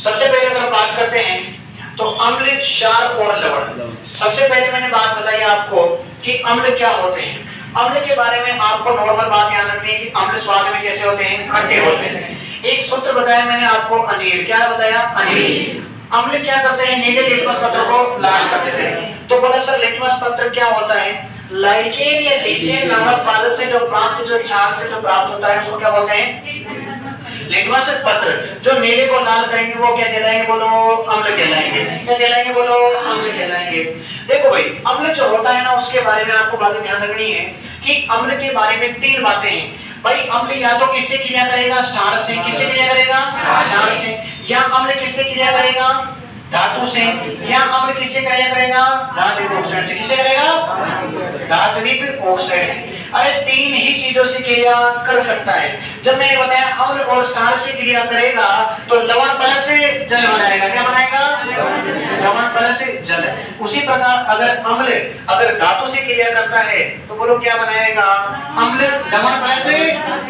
सबसे पहले अगर बात करते हैं तो अम्ल, क्षार और लवण। सबसे पहले मैंने बात बताई आपको कि अम्ल क्या होते हैं। अम्ल के बारे में आपको नॉर्मल बात ध्यान रखनी है कि अम्ल स्वाद में कैसे होते हैं, खट्टे होते हैं। एक सूत्र बताया मैंने आपको, अनिल। क्या बताया? अनिल। अम्ल क्या करते हैं? नीले लिटमस पत्र को लाल कर देते हैं। तो बोला सर लिटमस पत्र क्या होता है? लाइकेन या लीचेन नामक पादप से जो प्राप्त, जो छाल से जो प्राप्त होता है उसको क्या बोलते हैं? लिटमस पत्र। जो नीले को लाल करेंगे वो क्या कहलाएंगे? बोलो अम्ल कहलाएंगे। क्या कहलाएंगे? बोलो अम्ल कहलाएंगे। देखो भाई, अम्ल जो होता है ना उसके बारे में आपको बातें ध्यान रखनी है कि अम्ल के बारे में तीन बातें हैं भाई। अम्ल या तो किससे क्रिया करेगा? क्षार से। किससे क्रिया करेगा? क्षार से। या अम्ल किससे क्रिया करेगा? धातु से। या अम्ल किससे क्रिया करेगा? धात्विक ऑक्साइड से। किससे करेगा? धात्विक ऑक्साइड से। अरे तीन ही चीजों से क्रिया कर सकता है। जब मैंने बताया अम्ल और क्षार से क्रिया करेगा तो लवण प्लस जल बनाएगा। क्या बनाएगा? लवण प्लस जल। उसी प्रकार अगर अम्ल अगर धातु से क्रिया करता है तो बोलो क्या बनाएगा? अम्ल लवण प्लस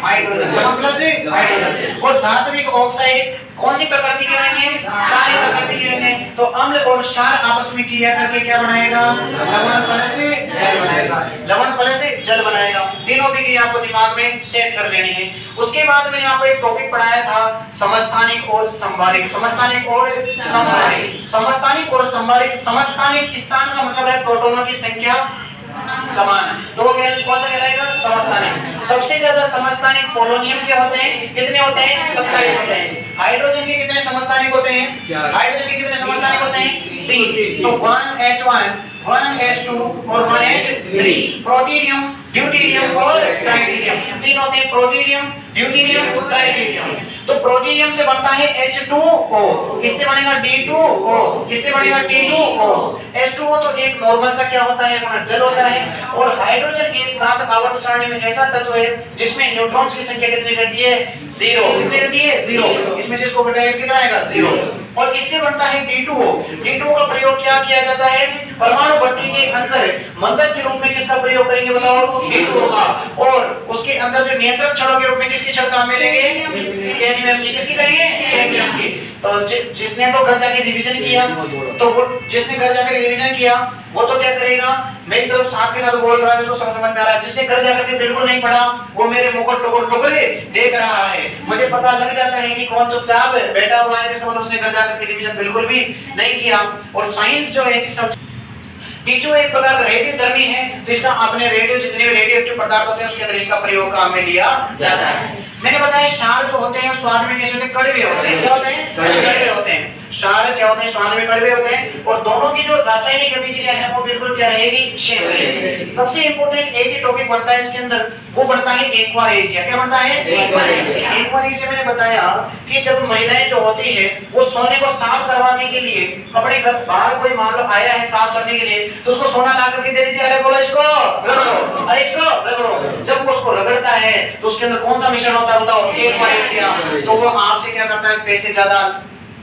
हाइड्रोजन। लवण प्लस हाइड्रोजन। और धात्विक ऑक्साइड कौन सी प्रकृति के रहेंगे? सारी प्रकृति के रहेंगे। तो अम्ल और क्षार आपस में क्रिया करके क्या बनाएगा? लवण प्लस जल बनाएगा। लवण प्लस जल बनाएगा। तीनों भी क्रिया आपको दिमाग में सेट कर लेनी है। उसके बाद मैंने आपको एक टॉपिक पढ़ाया था समस्थानिक और संभारिक। समस्थानिक और संभारिक। समस्थानिक और संभारिक। समस्थानिक स्थान का मतलब है प्रोटॉनों की संख्या समान। तो वो कौन सा कहलाएगा? समस्थानिक। सबसे ज्यादा समस्थानिक पोलोनियम के होते हैं। कितने होते हैं? 27 होते हैं। हाइड्रोजन के कितने समस्थानिक होते हैं? हाइड्रोजन के कितने समस्थानिक होते हैं? 3। तो 1H1, 1H2 और 1H3। प्रोटीनियम, ड्यूटेरियम और ट्राइटिरियम तीन होते हैं। प्रोटीनियम, ड्यूटेरियम, ट्राइटिरियम। तो प्रोटीनियम से बनता है H2O, इससे बनेगा D2O, इससे बनेगा T2O। H2O तो एक नॉर्मल सा क्या होता है? अपना जल होता है। और हाइड्रोजन एक प्रात आवर्त सारणी में ऐसा तत्व है जिसमें न्यूट्रॉन्स की संख्या कितनी रहती है? 0। कितनी रहती है? 0। इसमें से इसको घटाएंगे कितना आएगा? 0। और इससे बनता है D2O। D2O का प्रयोग क्या किया जाता है? परमाणु भट्टी के अंदर मंदक के रूप में किसका प्रयोग करेंगे बताओ? D2O का। और उसके अंदर जो नियंत्रक क्षणों के रूप में किसकी क्षण काम में लेंगे? कैडमियम की। किसकी करेंगे? कैडमियम की। तो जिसने तो घर जाके रिवीजन किया, तो वो जिसने घर जाके रिवीजन किया वो तो क्या करेगा? मेरी तरफ साथ के साथ बोल रहा है, उसको समझ में आ रहा है। जिसने घर जाकर के बिल्कुल नहीं पढ़ा वो मेरे मुंह को टुकड़े टुकड़े देख रहा है। मुझे पता लग जाता है कि कौन चुपचाप बैठा हुआ है, जिसका मतलब उसने घर जाकर के रिवीजन बिल्कुल भी नहीं किया। और साइंस जो है ऐसी सब D2 एक प्रकार का रेडियोधर्मी है, तो इसका अपने रेडियो जितने भी रेडियोएक्टिव पदार्थ होते हैं उसके अंदर इसका प्रयोग काम में लिया जाता है। मैंने बताया क्षार जो होते हैं स्वाद में कैसे होते हैं? कड़वे होते हैं। क्या होते हैं? कड़वे होते हैं। क्षार क्या होते हैं? स्वाद में कड़वे होते हैं। और दोनों की जो रासायनिक अभिक्रिया है वो बिल्कुल क्या रहेगी? सेम रहेगी। सबसे इंपॉर्टेंट एक ही टॉपिक बनता है इसके अंदर, वो बनता है एक्वारेशिया। क्या बनता है? एक्वारेशिया। मैंने बताया कि जब महिलाएं जो होती है वो सोने को साफ करवाने के लिए अपने घर बाहर कोई मान लो आया है साफ करने के लिए, तो उसको सोना ला करके दे देती है। अरे बोलो इसको रगड़ो, अरे इसको रगड़ो। जब वो उसको रगड़ता है तो उसके अंदर कौन सा मिश्रण होता है बताओ? एक्वारेशिया। तो वो आपसे क्या करता है? पैसे ज्यादा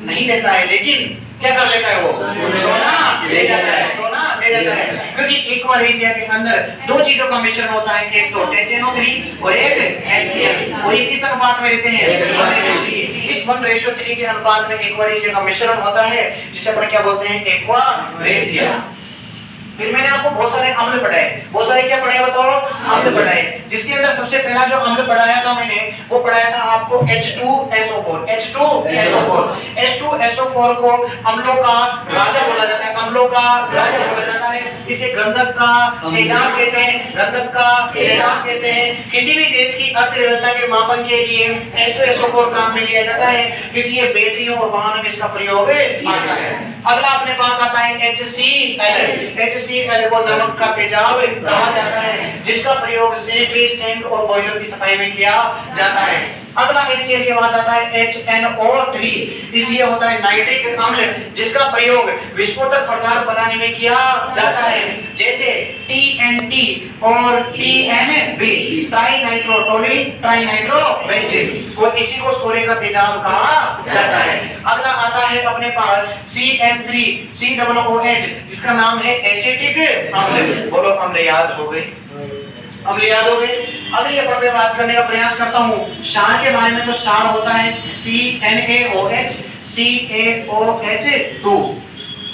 नहीं लेता है, लेकिन क्या कर लेता है? वो सोना ले जाता है। सोना ले जाता है क्योंकि एक्वारेशिया के अंदर दो चीजों का मिश्रण होता है, एक तो HNO3 और एक HCl। और ये किस अनुपात में रहते हैं? 1:3। इस 1:3 के अनुपात में एक्वारेशिया का मिश्रण होता है जिसे अपन क्या बोलते हैं? एक्वारेशिया। फिर मैंने आपको बहुत सारे अम्ल पढ़ाए। बहुत सारे क्या पढ़ाए बताओ? अम्ल पढ़ाए। जिसके अंदर सबसे पहला जो अम्ल पढ़ाया था मैंने वो पढ़ाया था आपको H2SO4। H2SO4। H2SO4 को अम्लों का राजा बोला जाता है। अम्लों का राजा बोला जाता है। इसे गंधक का तेजाब कहते हैं। गंधक का तेजाब कहते हैं। किसी भी देश की अर्थव्यवस्था के मापन के लिए H2SO4 काम में लिया जाता है क्योंकि ये बैटरियों और वाहनों में इसका प्रयोग आता है। अगला अपने पास आता है HCl। HCl को नमक का तेजाब कहा जाता है जिसका प्रयोग सैनिटरी टैंक और बॉयलर की सफाई में किया जाता है। अगला HCl के बाद आता है HNO3। इसलिए होता है नाइट्रिक अम्ल जिसका प्रयोग विस्फोटक पदार्थ बनाने में किया जाता है जैसे TNT और TNB, ट्राइनाइट्रोटोलीन, ट्राइनाइट्रोबेंजीन। और इसी को सोरे का तेजाब कहा जाता है। अगला आता है अपने पास CH3COOH जिसका नाम है एसिटिक अम्ल। बोलो अम्ल याद हो गए? अम्ल याद हो गए? अगली अपन बात करने का प्रयास करता हूँ क्षार के बारे में। तो क्षार होता है CNaOH, CaOH2।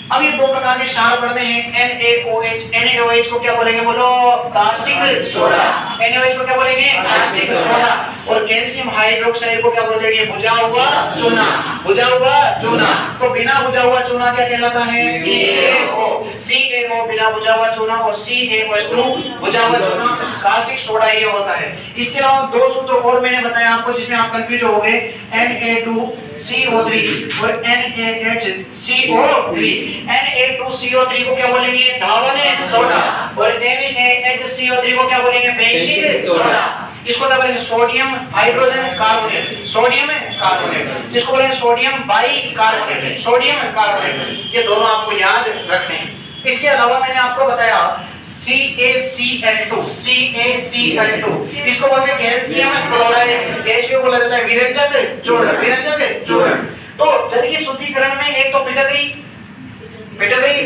अब ये दो प्रकार के क्षार पढ़ते हैं, NaOH। NaOH को क्या बोलेंगे बोलो? Caustic soda. NaOH को क्या बोलेंगे? Caustic soda. और कैल्शियम हाइड्रोक्साइड को क्या बोलेंगे? बुझा हुआ चूना। बुझा हुआ चूना। तो बिना बुझा हुआ चूना क्या कहलाता है? CaO। CaO बिना बुझा हुआ चूना, और CaOH2 बुझा हुआ चूना, कास्टिक सोडा ये होता है। इसके अलावा दो सूत्र और मैंने बताया आपको जिसमें आप कंफ्यूज हो गए, Na2CO3 और NaHCO3। Na2CO3 को क्या बोलेंगे? धावन सोडा। और NaHCO3 को क्या बोलेंगे? Baking soda. इसको क्या बोलेंगे? Sodium hydrogen carbonate. Sodium carbonate. इसको बोलेंगे सोडियम बाइकार्बोनेट। Sodium carbonate. ये दोनों आपको याद रखने हैं। इसके अलावा मैंने आपको बताया CaCl2। CaCl2 इसको बोलते हैं कैल्शियम क्लोराइड। कैल्शियम बोला जाता है विरंजक चूर्ण। विरंजक चूर्ण। तो जल के शुद्धिकरण में एक तो पिटकरी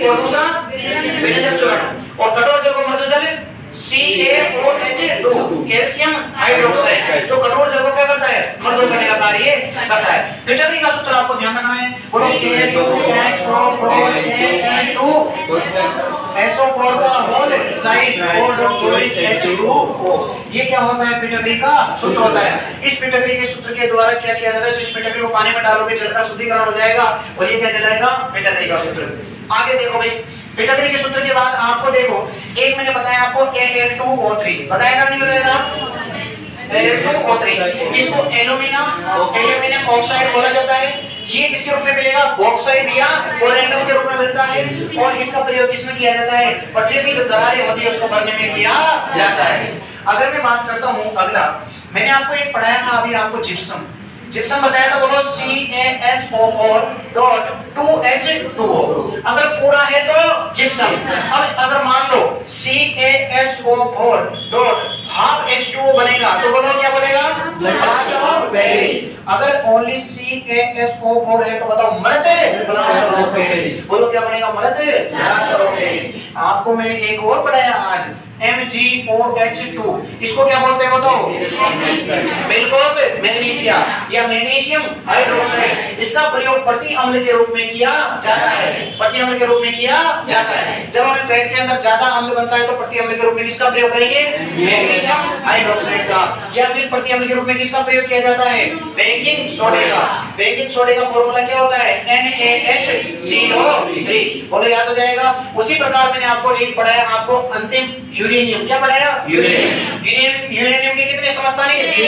और दूसरा विरंजक चूर्ण। और कठोर जल को मृदु जल CaOH2 कैल्शियम हाइड्रोक्साइड, जो कठोर जल को क्या करता है? मृदु करने का कार्य करता है। पिटकरी का सूत्र आपको ध्यान रखना है, बोलो SO4 का होल स्लाइस और 24 H2O। ये क्या होता है? पिटकरी का सूत्र होता है। इस पिटकरी के सूत्र के द्वारा क्या किया जाता है? जिस पिटकरी को पानी में डालोगे जल का शुद्धिकरण हो जाएगा, और ये क्या कहलाएगा? पिटकरी का सूत्र। आगे देखो भाई, पिटकरी के सूत्र के बाद आपको देखो, एक मैंने बताया आपको Al2O3, बताया नहीं बताया? Al2O3 इसको एल्यूमिनियम ऑक्साइड बोला जाता है। ये किसके रूप में मिलेगा? बॉक्साइड या कोरेंडम के रूप में मिलता है। और इसका प्रयोग किसमें किया जाता है? पटरी की जो दरारें होती है उसको भरने में किया जाता है। अगर मैं बात करता हूँ अगला, मैंने आपको एक पढ़ाया था अभी आपको जिप्सम। जिप्सम बताया था, बोलो CaSO4.2H2O। अगर पूरा है तो जिप्सम। अब अगर मान लो CaSO4.12H2O बनेगा तो बोलो क्या बनेगा? Plaster of Paris. अगर ओनली CaSO4 है तो बताओ मृत प्लास्टर ऑफ पेरिस। बोलो क्या बनेगा? मृत प्लास्टर ऑफ पेरिस। आपको मैंने एक और पढ़ाया आज, MgOH2। इसको क्या बोलते हैं बताओ? बिल्कुल मैग्नीशिया या मैग्नीशियम हाइड्रोक्साइड। इसका प्रयोग प्रति अम्ल के रूप में किया जाता है। प्रति अम्ल के रूप में किया जाता है। जब हमें पेट के अंदर ज्यादा अम्ल बनता है तो प्रति अम्ल के रूप में किसका प्रयोग करेंगे? मैग्नीशियम हाइड्रोक्साइड का। या फिर प्रति अम्ल के रूप में किसका प्रयोग किया जाता है? बेकिंग सोडे का। बेकिंग सोडे का फॉर्मूला क्या होता है? NaHCO3। बोलो याद हो जाएगा। उसी प्रकार मैंने आपको एक पढ़ाया, आपको अंतिम यूरेनियम। क्या पढ़ाया? यूरेनियम। यूरेनियम के कितने समस्थानिक? 6।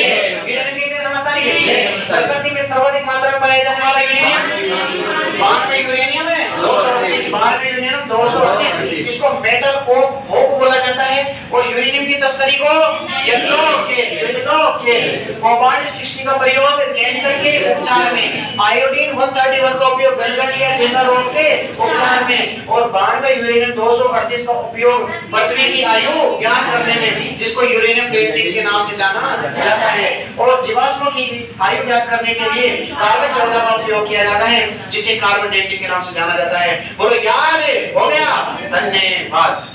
यूरेनियम के कितने समस्थानिक? 6। प्रकृति में सर्वाधिक मात्रा में पाया जाने वाला यूरेनियम 12 यूरेनियम है 238। 12 यूरेनियम 238। इसको मेटल ऑफ होप बोला जाता है। और यूरेनियम की तस्करी को येलो के कोबाल्ट 60 का प्रयोग कैंसर के उपचार में, आयोडीन 131 का उपयोग गलगल या किडनी रोग के उपचार में, और 12 यूरेनियम 238 का उपयोग पृथ्वी की आयु ज्ञात करने में, जिसको यूरेनियम डेटिंग के नाम से जाना जाता है। और जीवाश्मों की आयु ज्ञात करने के लिए कार्बन 14 का उपयोग किया जाता है, जिसे कार्बन डेटिंग के नाम से जाना जाता है। बोलो यार, हो गया। धन्यवाद।